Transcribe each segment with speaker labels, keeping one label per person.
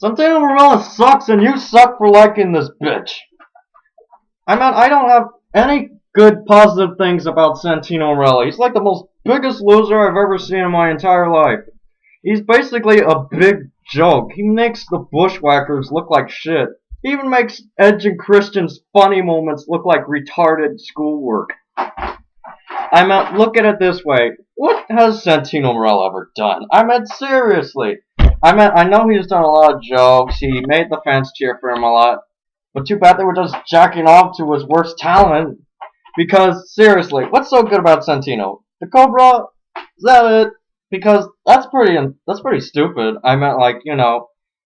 Speaker 1: Santino Marella sucks and you suck for liking this bitch. I don't have any good positive things about Santino Marella. He's like the most biggest loser I've ever seen in my entire life. He's basically a big joke. He makes the Bushwhackers look like shit. He even makes Edge and Christian's funny moments look like retarded schoolwork. Look at it this way. What has Santino Marella ever done? Seriously. I know he's done a lot of jokes. He made the fans cheer for him a lot. But too bad they were just jacking off to his worst talent. Because, seriously, what's so good about Santino? The Cobra? Is that it? Because that's pretty stupid.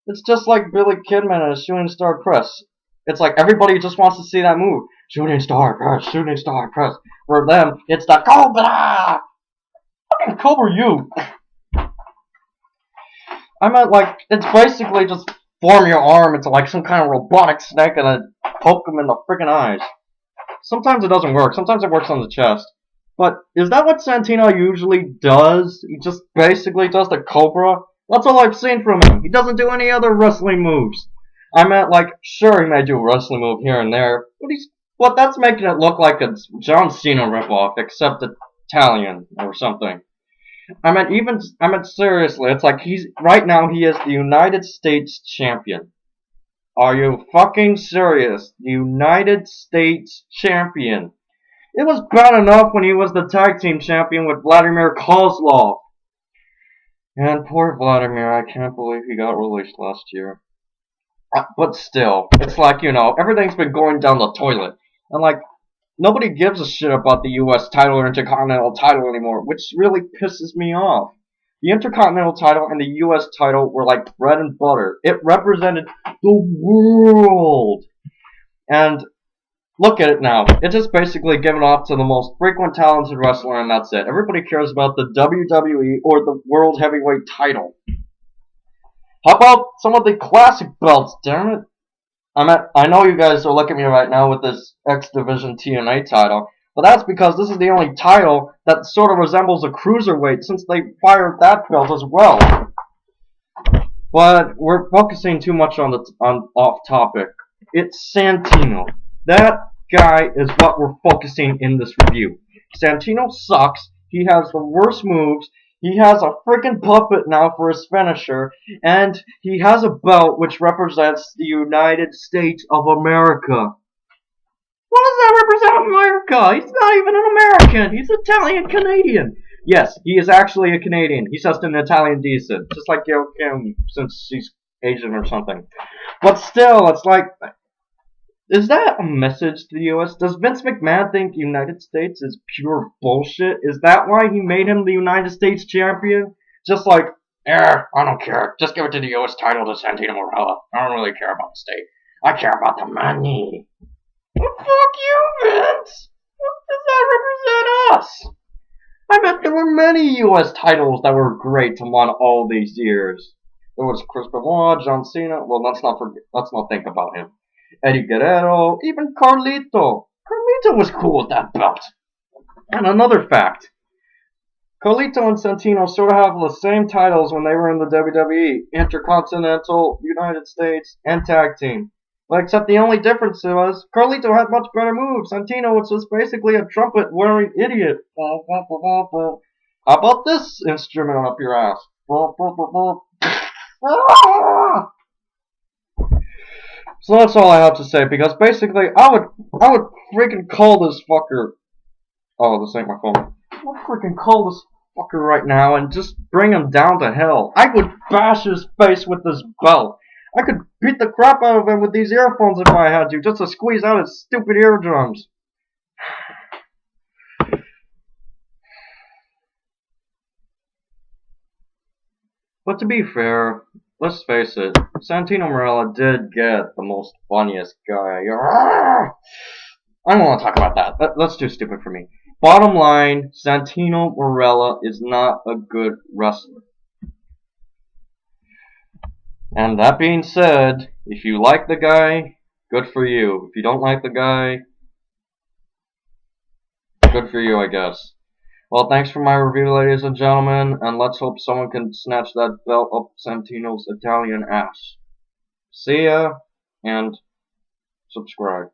Speaker 1: It's just like Billy Kidman and his Shooting Star Press. It's like everybody just wants to see that move. Shooting Star Press, Shooting Star Press. For them, it's the Cobra! Fucking Cobra you! It's basically just form your arm into like some kind of robotic snake and then poke him in the freaking eyes. Sometimes it doesn't work. Sometimes it works on the chest. But is that what Santino usually does? He just basically does the Cobra? That's all I've seen from him. He doesn't do any other wrestling moves. Sure, he may do a wrestling move here and there, but that's making it look like a John Cena ripoff, except Italian or something. Seriously, it's like right now he is the United States champion. Are you fucking serious? The United States champion. It was bad enough when he was the tag team champion with Vladimir Kozlov. And poor Vladimir, I can't believe he got released last year. But still, it's like, everything's been going down the toilet. And nobody gives a shit about the US title or Intercontinental title anymore, which really pisses me off. The Intercontinental title and the US title were like bread and butter. It represented the world. And look at it now. It's just basically given off to the most frequent talented wrestler, and that's it. Everybody cares about the WWE or the World Heavyweight title. How about some of the classic belts, damn it? I know you guys are looking at me right now with this X Division TNA title, but that's because this is the only title that sort of resembles a cruiserweight since they fired that belt as well. But we're focusing too much on off topic. It's Santino. That guy is what we're focusing in this review. Santino sucks. He has the worst moves. He has a freaking puppet now for his finisher, and he has a belt which represents the United States of America. What does that represent America? He's not even an American. He's Italian-Canadian. Yes, he is actually a Canadian. He's just an Italian decent, just like Gail Kim, since she's Asian or something. But still, it's like, is that a message to the U.S.? Does Vince McMahon think United States is pure bullshit? Is that why he made him the United States champion? Just like, I don't care. Just give it to the U.S. title to Santino Marella. I don't really care about the state. I care about the money. Well, fuck you, Vince. What does that represent us? There were many U.S. titles that were great to won all these years. There was Chris Benoit, John Cena. Well, let's not think about him. Eddie Guerrero, even Carlito. Carlito was cool with that belt. And another fact. Carlito and Santino sort of have the same titles when they were in the WWE. Intercontinental, United States, and Tag Team. But except the only difference was, Carlito had much better moves. Santino was just basically a trumpet-wearing idiot. How about this instrument up your ass? So that's all I have to say, because basically, I would freaking call this fucker. Oh, this ain't my phone. I would freaking call this fucker right now and just bring him down to hell. I would bash his face with this belt. I could beat the crap out of him with these earphones if I had to, just to squeeze out his stupid eardrums. But to be fair, let's face it, Santino Marella did get the most funniest guy. I don't want to talk about that. That's too stupid for me. Bottom line, Santino Marella is not a good wrestler. And that being said, if you like the guy, good for you. If you don't like the guy, good for you, I guess. Well, thanks for my review, ladies and gentlemen, and let's hope someone can snatch that belt up Santino's Italian ass. See ya, and subscribe.